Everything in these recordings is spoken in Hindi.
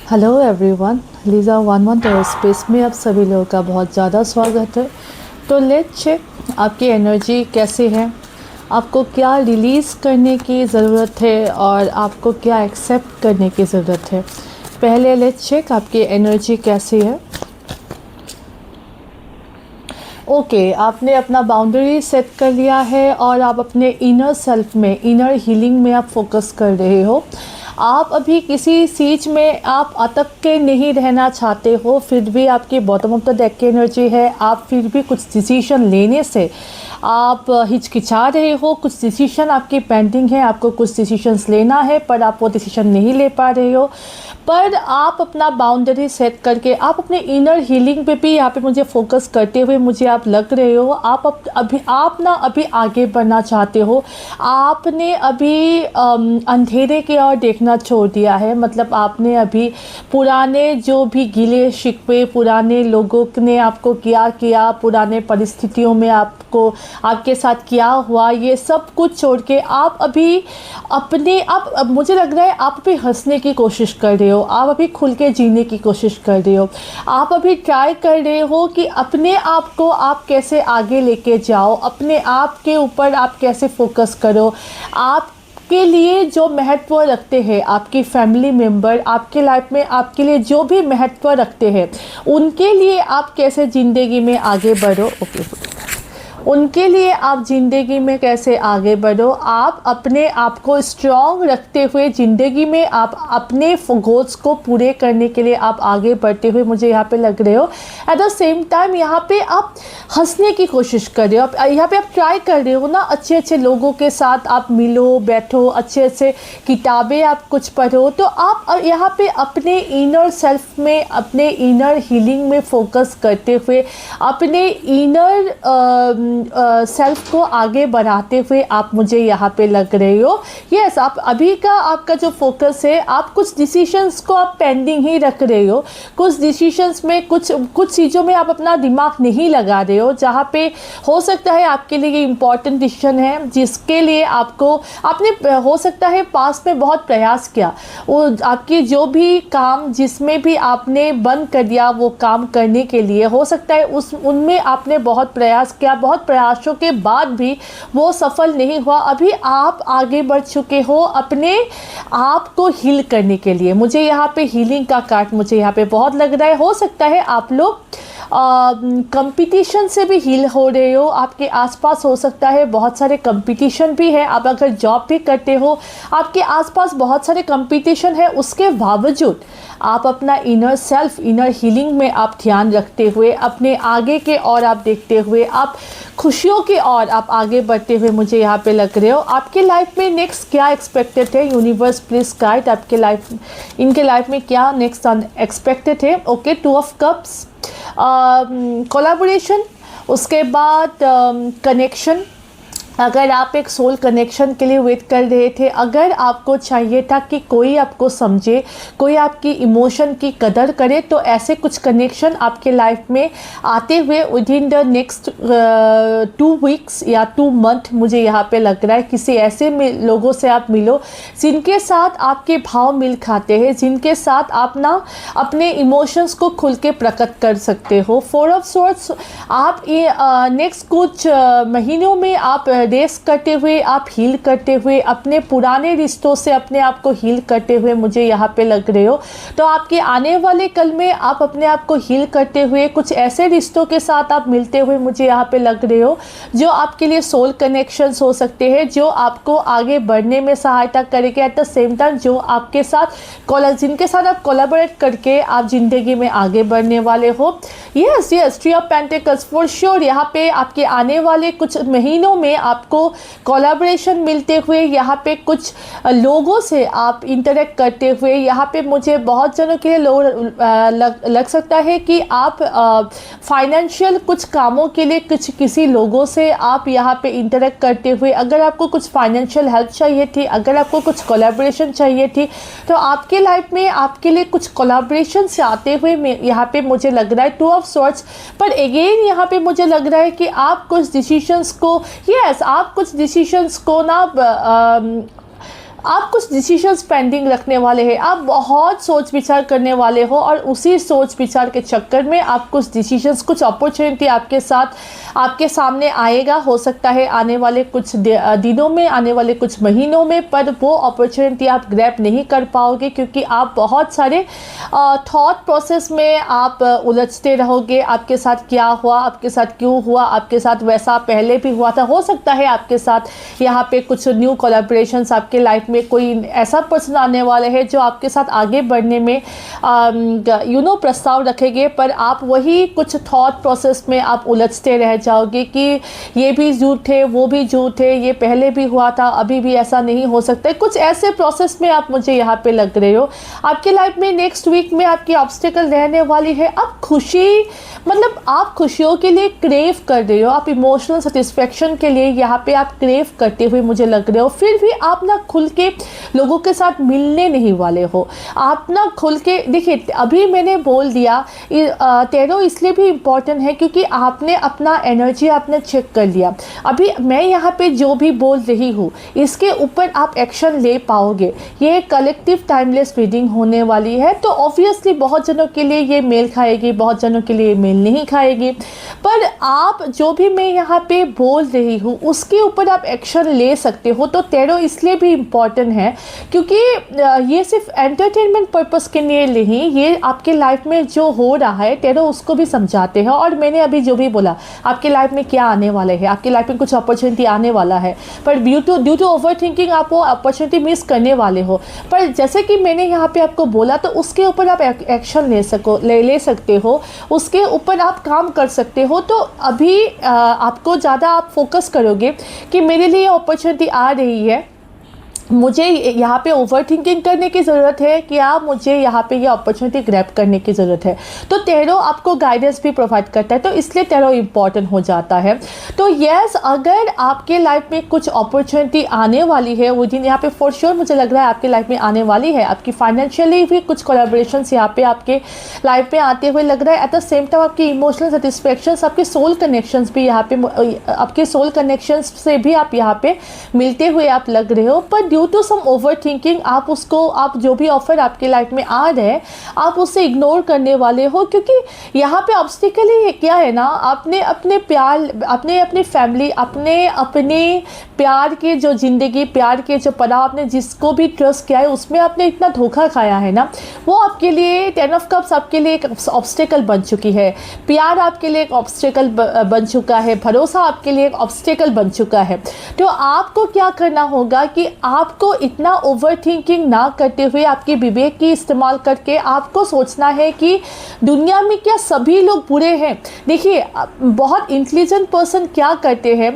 हेलो एवरीवन, लीज़ा 112 स्पेस में आप सभी लोगों का बहुत ज़्यादा स्वागत है। तो लेट्स चेक आपकी एनर्जी कैसी है, आपको क्या रिलीज़ करने की ज़रूरत है और आपको क्या एक्सेप्ट करने की ज़रूरत है। पहले लेट्स चेक आपकी एनर्जी कैसी है। ओके, आपने अपना बाउंड्री सेट कर लिया है और आप अपने इनर सेल्फ में, इनर हीलिंग में आप फोकस कर रहे हो। आप अभी किसी चीज़ में आप अटक के नहीं रहना चाहते हो, फिर भी आपकी बॉटम ऑफ द डेक की एनर्जी है। आप फिर भी कुछ डिसीजन लेने से आप हिचकिचा रहे हो, कुछ डिसीजन आपकी पेंडिंग है, आपको कुछ डिसीजंस लेना है पर आप वो डिसीजन नहीं ले पा रहे हो। पर आप अपना बाउंड्री सेट करके आप अपने इनर हीलिंग पे भी यहाँ पे मुझे फोकस करते हुए मुझे आप लग रहे हो। अभी आगे बढ़ना चाहते हो। आपने अभी अंधेरे की ओर देखना छोड़ दिया है। मतलब आपने अभी पुराने जो भी गिले शिकवे, पुराने लोगों ने आपको किया, पुराने परिस्थितियों में आपके साथ क्या हुआ, ये सब कुछ छोड़ के आप अभी अब मुझे लग रहा है आप अभी हंसने की कोशिश कर रहे हो। आप अभी खुल के जीने की कोशिश कर रहे हो। आप अभी ट्राई कर रहे हो कि अपने आप को आप कैसे आगे लेके जाओ, अपने आप के ऊपर आप कैसे फोकस करो। आप के लिए जो महत्व रखते हैं, आपकी फैमिली मेम्बर आपके लाइफ में आपके लिए जो भी महत्व रखते हैं, उनके लिए आप कैसे ज़िंदगी में आगे बढ़ो। ओके, उनके लिए आप ज़िंदगी में कैसे आगे बढ़ो। आप अपने आप को स्ट्रॉन्ग रखते हुए ज़िंदगी में आप अपने गोल्स को पूरे करने के लिए आप आगे बढ़ते हुए मुझे यहाँ पे लग रहे हो। एट द सेम टाइम यहाँ पे आप हंसने की कोशिश कर रहे हो। यहाँ पे आप ट्राई कर रहे हो ना, अच्छे अच्छे लोगों के साथ आप मिलो, बैठो, अच्छे अच्छे किताबें आप कुछ पढ़ो। तो आप यहाँ पे अपने इनर सेल्फ में, अपने इनर हीलिंग में फोकस करते हुए अपने इनर सेल्फ को आगे बढ़ाते हुए आप मुझे यहाँ पे लग रहे हो। यस, आप अभी का आपका जो फोकस है, आप कुछ डिसीजंस को आप पेंडिंग ही रख रहे हो। कुछ डिसीजंस में कुछ चीज़ों में आप अपना दिमाग नहीं लगा रहे हो, जहाँ पे हो सकता है आपके लिए ये इम्पॉर्टेंट डिसीजन है जिसके लिए आपने हो सकता है पास्ट में बहुत प्रयास किया। वो आपकी जो भी काम जिसमें भी आपने बंद कर दिया वो काम करने के लिए, हो सकता है उनमें आपने बहुत प्रयास किया, बहुत प्रयासों के बाद भी वो सफल नहीं हुआ। अभी आप आगे बढ़ चुके हो अपने आप को हील करने के लिए। मुझे यहाँ पे हीलिंग का कार्ड मुझे यहाँ पे बहुत लग रहा है। हो सकता है आप लोग कंपटीशन से भी हील हो रहे हो। आपके आसपास हो सकता है बहुत सारे कंपटीशन भी है। आप अगर जॉब भी करते हो, आपके आसपास बहुत सारे कंपटीशन है, उसके बावजूद आप अपना इनर सेल्फ, इनर हीलिंग में आप ध्यान रखते हुए अपने आगे के और आप देखते हुए आप खुशियों की ओर आप आगे बढ़ते हुए मुझे यहाँ पे लग रहे हो। आपके लाइफ में नेक्स्ट क्या एक्सपेक्टेड है, यूनिवर्स प्लीज गाइड आपके लाइफ, इनके लाइफ में क्या नेक्स्ट अनएक्सपेक्टेड है। ओके, 2 ऑफ कप्स, कोलैबोरेशन, उसके बाद कनेक्शन। अगर आप एक सोल कनेक्शन के लिए वेट कर रहे थे, अगर आपको चाहिए था कि कोई आपको समझे, कोई आपकी इमोशन की कदर करे, तो ऐसे कुछ कनेक्शन आपके लाइफ में आते हुए with in the next 2 weeks या 2 मंथ मुझे यहाँ पे लग रहा है। किसी ऐसे लोगों से आप मिलो जिनके साथ आपके भाव मिल खाते हैं, जिनके साथ आप ना अपने इमोशंस को खुल के प्रकट कर सकते हो। 4 ऑफ स्वॉर्ड्स, आप नेक्स्ट कुछ महीनों में आप रेस करते हुए, आप हील करते हुए, अपने पुराने रिश्तों से अपने आप को हील करते हुए मुझे यहाँ पे लग रहे हो। तो आपके आने वाले कल में आप अपने आप को हील करते हुए कुछ ऐसे रिश्तों के साथ आप मिलते हुए मुझे यहाँ पे लग रहे हो जो आपके लिए सोल कनेक्शंस हो सकते हैं, जो आपको आगे बढ़ने में सहायता करेंगे। एट द सेम टाइम जो आपके साथ जिनके साथ आप कोलैबोरेट करके आप जिंदगी में आगे बढ़ने वाले हो। Yes, 3 of pentacles for sure. यहाँ पे आपके आने वाले कुछ महीनों में आपको कोलैबोरेशन मिलते हुए, यहाँ पे कुछ लोगों से आप इंटरेक्ट करते हुए, यहाँ पे मुझे बहुत जनों के लिए लग सकता है कि आप फाइनेंशियल कुछ कामों के लिए किसी लोगों से आप यहाँ पे इंटरेक्ट करते हुए, अगर आपको कुछ फाइनेंशियल हेल्प चाहिए थी, अगर आपको कुछ कोलैबोरेशन चाहिए थी, तो आपके लाइफ में आपके लिए कुछ कोलैबोरेशन से आते हुए यहाँ पे मुझे लग रहा है 2 ऑफ स्वॉर्ड्स। पर अगेन यहाँ पे मुझे लग रहा है कि आप कुछ डिसीजंस को, यस, आप कुछ डिसीजंस को ना आप कुछ डिसीजंस पेंडिंग रखने वाले हैं, आप बहुत सोच विचार करने वाले हो और उसी सोच विचार के चक्कर में आप कुछ डिसीजंस, कुछ अपॉर्चुनिटी आपके साथ आपके सामने आएगा, हो सकता है आने वाले कुछ दिनों में, आने वाले कुछ महीनों में, पर वो अपॉर्चुनिटी आप ग्रैब नहीं कर पाओगे क्योंकि आप बहुत सारे थॉट प्रोसेस में आप उलझते रहोगे। आपके साथ क्या हुआ, आपके साथ क्यों हुआ, आपके साथ वैसा पहले भी हुआ था, हो सकता है आपके साथ यहाँ पे कुछ न्यू कोलैबोरेशंस, आपके लाइफ में कोई ऐसा पर्सन आने वाले हैं जो आपके साथ आगे बढ़ने में प्रस्ताव रखेंगे, पर आप वही कुछ थॉट प्रोसेस में आप उलझते रह जाओगे कि ये भी झूठ है, वो भी झूठ है, ये पहले भी हुआ था, अभी भी ऐसा नहीं हो सकता है। कुछ ऐसे प्रोसेस में आप मुझे यहाँ पे लग रहे हो। आपके लाइफ में नेक्स्ट वीक में आपकी ऑब्स्टेकल रहने वाली है। आप खुशी, मतलब आप खुशियों के लिए क्रेव कर रहे हो, आप इमोशनल सेटिस्फेक्शन के लिए यहाँ पे आप क्रेव करते हुए मुझे लग रहे हो, फिर भी आप ना खुल के लोगों के साथ मिलने नहीं वाले हो। आप ना खुल के देखिए, अभी मैंने बोल दिया टैरो इसलिए भी इम्पॉर्टेंट है क्योंकि आपने अपना एनर्जी आपने चेक कर लिया। अभी मैं यहाँ पे जो भी बोल रही हूँ इसके ऊपर आप एक्शन ले पाओगे। ये कलेक्टिव टाइमलेस रीडिंग होने वाली है, तो ऑब्वियसली बहुत जनों के लिए ये मेल खाएगी, बहुत जनों के लिए मेल नहीं खाएगी, पर आप जो भी मैं यहाँ पे बोल रही हूँ उसके ऊपर आप एक्शन ले सकते हो। तो टैरो इसलिए भी इम्पॉर्टेंट है क्योंकि ये सिर्फ एंटरटेनमेंट पर्पस के लिए नहीं, ये आपके लाइफ में जो हो रहा है टैरो उसको भी समझाते हैं। और मैंने अभी जो भी बोला, आपके लाइफ में क्या आने वाले हैं, आपके लाइफ में कुछ अपॉर्चुनिटी आने वाला है, पर ड्यू टू ओवर थिंकिंग आप वो अपॉर्चुनिटी मिस करने वाले हो। पर जैसे कि मैंने यहाँ पे आपको बोला, तो उसके ऊपर आप एक्शन ले सकते हो, उसके ऊपर आप काम कर सकते हो। तो अभी आपको ज़्यादा आप फोकस करोगे कि मेरे लिए अपॉर्चुनिटी आ रही है, मुझे यहाँ पे ओवर थिंकिंग करने की ज़रूरत है क्या, मुझे यहाँ पे ये अपॉर्चुनिटी ग्रैब करने की ज़रूरत है। तो टैरो आपको गाइडेंस भी प्रोवाइड करता है, तो इसलिए टैरो इम्पॉर्टेंट हो जाता है। तो यस, अगर आपके लाइफ में कुछ अपॉर्चुनिटी आने वाली है, वो दिन यहाँ पे फॉर श्योर मुझे लग रहा है आपके लाइफ में आने वाली है। आपकी फाइनेंशियली भी कुछ कोलैबोरेशंस यहाँ पे आपके लाइफ में आते हुए लग रहा है। एट द सेम टाइम आपकी इमोशनल सेटिस्फेक्शंस, आपके सोल कनेक्शंस भी यहाँ पे, आपके सोल कनेक्शंस से भी आप यहाँ पे मिलते हुए आप लग रहे हो। पर due to some overthinking आप जो भी ऑफर आपके लाइफ में आ रहे हैं आप उसे इग्नोर करने वाले हो, क्योंकि यहाँ पे ऑब्स्टिकल ही क्या है ना, आपने अपने प्यार, अपनी फैमिली, अपने प्यार के जो ज़िंदगी, प्यार के जो पड़ाव, आपने जिसको भी ट्रस्ट किया है उसमें आपने इतना धोखा खाया है ना, वो आपके लिए 10 ऑफ कप्स आपके लिए एक ऑब्स्टिकल बन चुकी है। प्यार आपके लिए एक ऑब्स्टिकल बन चुका है, भरोसा आपके लिए एक ऑब्स्टिकल बन चुका है। तो आपको क्या करना होगा कि आपको इतना ओवर थिंकिंग ना करते हुए आपके विवेक की इस्तेमाल करके आपको सोचना है कि दुनिया में क्या सभी लोग बुरे हैं। देखिए, बहुत इंटेलिजेंट पर्सन क्या करते हैं,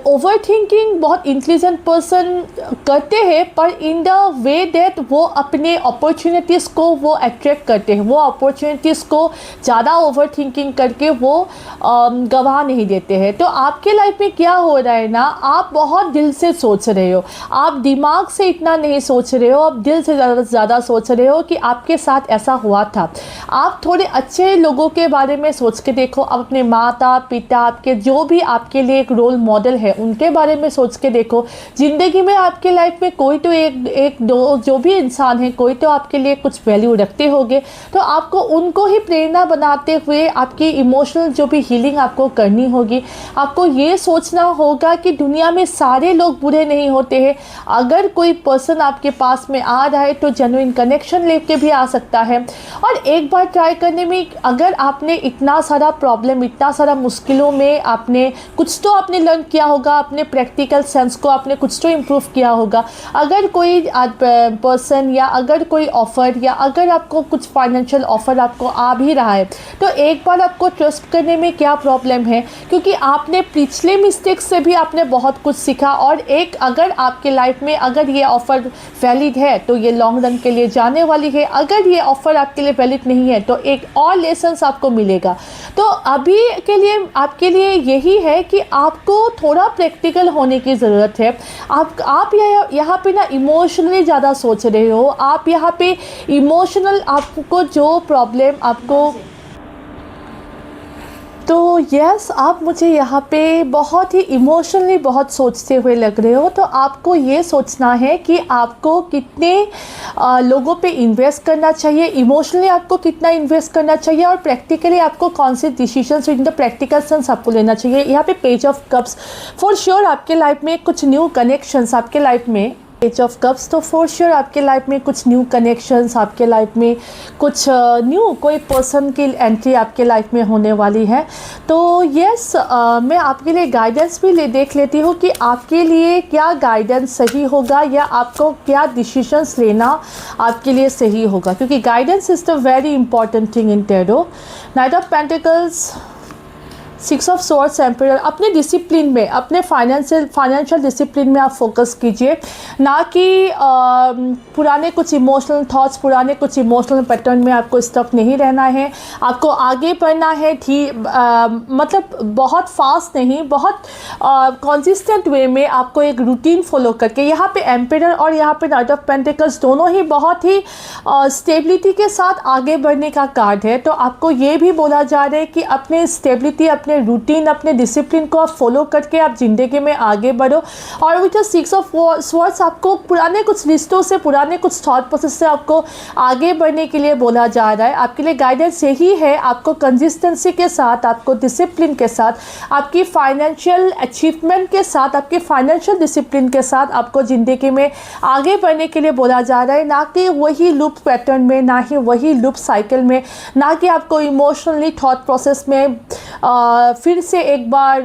ओवर थिंकिंग बहुत इंटेलिजेंट पर्सन करते हैं, पर इन द वे दैट वो अपने अपॉर्चुनिटीज़ को वो अट्रैक्ट करते हैं, वो अपॉर्चुनिटीज़ को ज़्यादा ओवर थिंकिंग करके वो गवा नहीं देते हैं। तो आपके लाइफ में क्या हो रहा है ना, आप बहुत दिल से सोच रहे हो, आप दिमाग से इतना नहीं सोच रहे हो, आप दिल से ज़्यादा सोच रहे हो कि आपके साथ ऐसा हुआ था। आप थोड़े अच्छे लोगों के बारे में सोच के देखो, आप अपने माता पिता, आपके जो भी आपके लिए एक रोल मॉडल है उनके बारे में सोच के देखो। ज़िंदगी में आपके लाइफ में कोई तो एक दो जो भी इंसान है, कोई तो आपके लिए कुछ वैल्यू रखते होंगे, तो आपको उनको ही प्रेरणा बनाते हुए आपकी इमोशनल जो भी हीलिंग आपको करनी होगी। आपको ये सोचना होगा कि दुनिया में सारे लोग बुरे नहीं होते हैं। अगर कोई पर्सन आपके पास में आ रहा है तो जेन्युइन कनेक्शन लेके भी आ सकता है। और एक बार ट्राई करने में, अगर आपने इतना सारा प्रॉब्लम, इतना सारा मुश्किलों में आपने कुछ तो आपने लर्न किया होगा, अपने प्रैक्टिकल सेंस को आपने कुछ तो इम्प्रूव किया होगा। अगर कोई पर्सन या अगर कोई ऑफ़र या अगर आपको कुछ फाइनेंशियल ऑफ़र आपको आ भी रहा है, तो एक बार आपको ट्रस्ट करने में क्या प्रॉब्लम है, क्योंकि आपने पिछले मिस्टेक्स से भी आपने बहुत कुछ सीखा। और एक अगर आपके लाइफ में अगर ये ऑफ़र वैलिड है तो ये लॉन्ग रन के लिए जाने वाली है, अगर ये ऑफ़र आपके लिए वैलिड नहीं है तो एक और लेसन्स आपको मिलेगा। तो अभी के लिए आपके लिए यही है कि आपको थोड़ा प्रैक्टिकल होने की ज़रूरत है। आप यहाँ पे ना इमोशनली ज़्यादा सोच रहे हो, आप यहाँ पे इमोशनल आपको जो प्रॉब्लम आपको, तो यस, आप मुझे यहाँ पे बहुत ही इमोशनली बहुत सोचते हुए लग रहे हो। तो आपको ये सोचना है कि आपको कितने लोगों पे इन्वेस्ट करना चाहिए, इमोशनली आपको कितना इन्वेस्ट करना चाहिए, और प्रैक्टिकली आपको कौन से decisions in the practical sense आपको लेना चाहिए। यहाँ पे page of cups, for sure आपके लाइफ में कुछ न्यू कनेक्शंस आपके लाइफ में, पेज ऑफ कप्स, तो फॉर श्योर आपके लाइफ में कुछ न्यू कनेक्शंस, आपके लाइफ में कुछ न्यू कोई पर्सन की एंट्री आपके लाइफ में होने वाली है। तो यस, मैं आपके लिए गाइडेंस भी देख लेती हूँ कि आपके लिए क्या गाइडेंस सही होगा या आपको क्या डिसीजंस लेना आपके लिए सही होगा, क्योंकि guidance is the very important thing in tarot. Night of pentacles, 6 of swords, emperor. अपने डिसिप्लिन में, अपने फाइनेंशियल डिसिप्लिन में आप फोकस कीजिए, ना कि पुराने कुछ इमोशनल थॉट्स, पुराने कुछ इमोशनल पैटर्न में आपको स्टक नहीं रहना है। आपको आगे बढ़ना है, मतलब बहुत फास्ट नहीं, बहुत कंसिस्टेंट वे में आपको एक रूटीन फॉलो करके। यहाँ पे एम्परर और यहाँ पे नाइट ऑफ पेंटिकल्स दोनों ही बहुत ही स्टेबिलिटी के साथ आगे बढ़ने का कार्ड है। तो आपको ये भी बोला जा रहा है कि अपने स्टेबिलिटी, अपने रूटीन, अपने डिसिप्लिन को आप फॉलो करके आप ज़िंदगी में आगे बढ़ो। और विद द 6 ऑफ स्वॉर्ड्स आपको पुराने कुछ रिश्तों से, पुराने कुछ थॉट प्रोसेस से आपको आगे बढ़ने के लिए बोला जा रहा है। आपके लिए गाइडेंस यही है, आपको कंसिस्टेंसी के साथ, आपको डिसिप्लिन के साथ, आपकी फाइनेंशियल अचीवमेंट के साथ, आपके फाइनेंशियल डिसिप्लिन के साथ आपको ज़िंदगी में आगे बढ़ने के लिए बोला जा रहा है, ना कि वही लूप पैटर्न में, ना ही वही लूप साइकिल में, ना कि आपको इमोशनली थॉट प्रोसेस में फिर से एक बार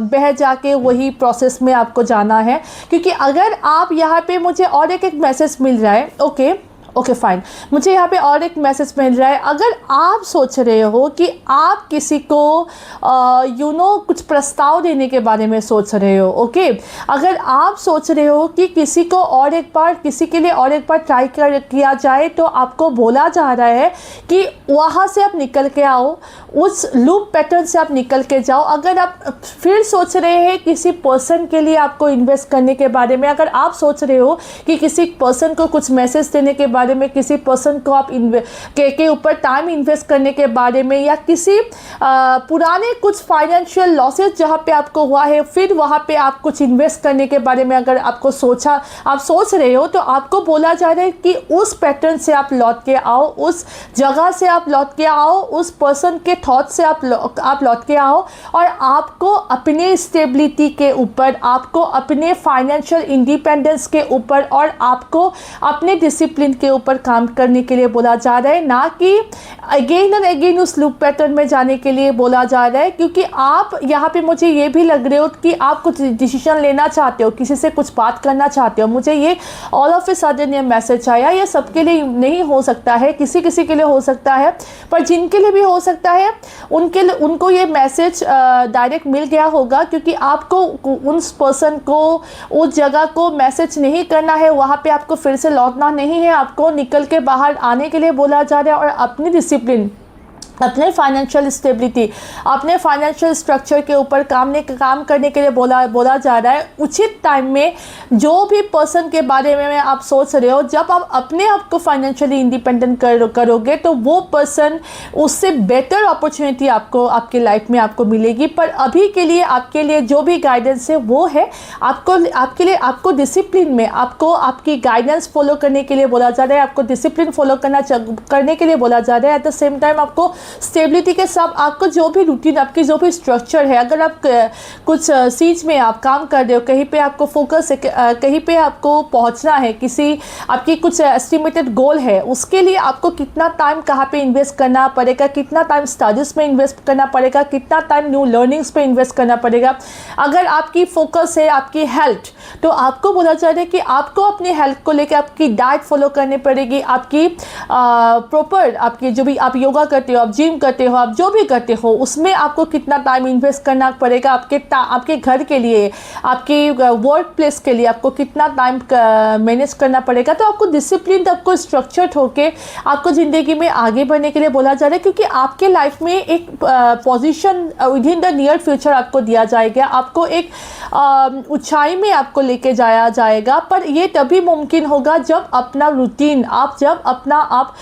बह जाके वही प्रोसेस में आपको जाना है। क्योंकि अगर आप यहाँ पे, मुझे और एक मैसेज मिल रहा है, ओके फाइन, मुझे यहाँ पे और एक मैसेज मिल रहा है। अगर आप सोच रहे हो कि आप किसी को कुछ प्रस्ताव देने के बारे में सोच रहे हो, ओके, अगर आप सोच रहे हो कि किसी को और एक बार, किसी के लिए और एक बार ट्राई किया जाए, तो आपको बोला जा रहा है कि वहाँ से आप निकल के आओ, उस लूप पैटर्न से आप निकल के जाओ। अगर आप फिर सोच रहे हैं किसी पर्सन के लिए आपको इन्वेस्ट करने के बारे में, अगर आप सोच रहे हो कि किसी पर्सन को कुछ मैसेज देने के बारे में, किसी पर्सन को आप के ऊपर टाइम इन्वेस्ट करने के बारे में, या किसी पुराने कुछ फाइनेंशियल लॉसेस जहाँ पे आपको हुआ है, फिर वहाँ पे आप कुछ इन्वेस्ट करने के बारे में अगर आपको आप सोच रहे हो, तो आपको बोला जा रहा है कि उस पैटर्न से आप लौट के आओ, उस जगह से आप लौट के आओ, उस पर्सन के थॉट से आप लौट के आओ, और आपको अपने स्टेबिलिटी के ऊपर, आपको अपने फाइनेंशियल इंडिपेंडेंस के ऊपर, और आपको अपने डिसिप्लिन के ऊपर काम करने के लिए बोला जा रहा है, ना कि अगेन एंड अगेन उस लूप पैटर्न में जाने के लिए बोला जा रहा है। क्योंकि आप यहाँ पे, मुझे ये भी लग रहे हो कि आप कुछ डिसीजन लेना चाहते हो, किसी से कुछ बात करना चाहते हो। मुझे ये ऑल ऑफ ए सडन ये मैसेज आया। ये सबके लिए नहीं हो सकता है, किसी किसी के लिए हो सकता है, पर जिनके लिए भी हो सकता है उनको ये मैसेज डायरेक्ट मिल गया होगा। क्योंकि आपको उस पर्सन को, उस जगह को मैसेज नहीं करना है, वहाँ पे आपको फिर से लौटना नहीं है, आपको निकल के बाहर आने के लिए बोला जा रहा है। और अपनी डिसिप्लिन, अपने फाइनेंशियल स्टेबिलिटी, अपने फाइनेंशियल स्ट्रक्चर के ऊपर काम करने के लिए बोला जा रहा है। उचित टाइम में जो भी पर्सन के बारे में आप सोच रहे हो, जब आप अपने आप को फाइनेंशियली इंडिपेंडेंट करोगे, तो वो पर्सन, उससे बेटर अपॉर्चुनिटी आपके लाइफ में आपको मिलेगी। पर अभी के लिए आपके लिए जो भी गाइडेंस है वो है, आपको डिसिप्लिन में, आपको आपकी गाइडेंस फॉलो करने के लिए बोला जा रहा है, आपको डिसिप्लिन फॉलो करने के लिए बोला जा रहा है। एट द सेम टाइम आपको स्टेबिलिटी के साथ, आपको जो भी रूटीन, आपकी जो भी स्ट्रक्चर है, अगर आप कुछ चीज में आप काम कर रहे हो, कहीं पे आपको फोकस है, कहीं पे आपको पहुंचना है, किसी आपकी कुछ एस्टिमेटेड गोल है, उसके लिए आपको कितना टाइम कहाँ पे इन्वेस्ट करना पड़ेगा, कितना टाइम स्टडीज में इन्वेस्ट करना पड़ेगा, कितना टाइम न्यू लर्निंग्स पे इन्वेस्ट करना पड़ेगा। अगर आपकी फोकस है आपकी हेल्थ, तो आपको बोला जा रहा है कि आपको अपनी हेल्थ को लेकर आपकी डाइट फॉलो करनी पड़ेगी, आपकी प्रॉपर, आपकी जो भी आप योगा करते हो, आप जिम करते हो, आप जो भी करते हो, उसमें आपको कितना टाइम इन्वेस्ट करना पड़ेगा, आपके घर के लिए, आपके वर्क प्लेस के लिए आपको कितना टाइम मैनेज करना पड़ेगा। तो आपको डिसिप्लिन, आपको स्ट्रक्चर्ड होके आपको ज़िंदगी में आगे बढ़ने के लिए बोला जा रहा है। क्योंकि आपके लाइफ में एक position with in the near future आपको दिया जाएगा, आपको एक ऊंचाई में आपको लेके जाया जाएगा। पर ये तभी मुमकिन होगा जब अपना रूटीन, जब अपना आप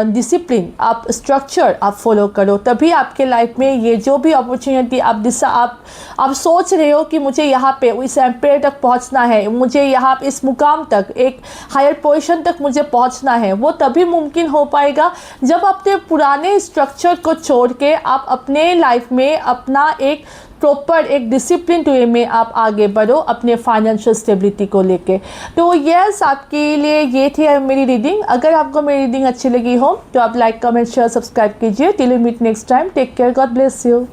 डिसिप्लिन, आप स्ट्रक्चर आप फॉलो करो, तभी आपके लाइफ में ये जो भी अपॉर्चुनिटी आप सोच रहे हो कि मुझे यहाँ पे इस एम्पायर तक पहुँचना है, मुझे यहाँ इस मुकाम तक, एक हायर पोजीशन तक मुझे पहुँचना है, वो तभी मुमकिन हो पाएगा जब अपने पुराने स्ट्रक्चर को छोड़ के आप अपने लाइफ में अपना एक प्रॉपर एक डिसिप्लिन वे में आप आगे बढ़ो अपने फाइनेंशियल स्टेबिलिटी को लेके। तो यस, आपके लिए ये थी मेरी रीडिंग। अगर आपको मेरी रीडिंग अच्छी लगी हो तो आप लाइक, कमेंट, शेयर, सब्सक्राइब कीजिए। Till we meet next time, take care, God bless you.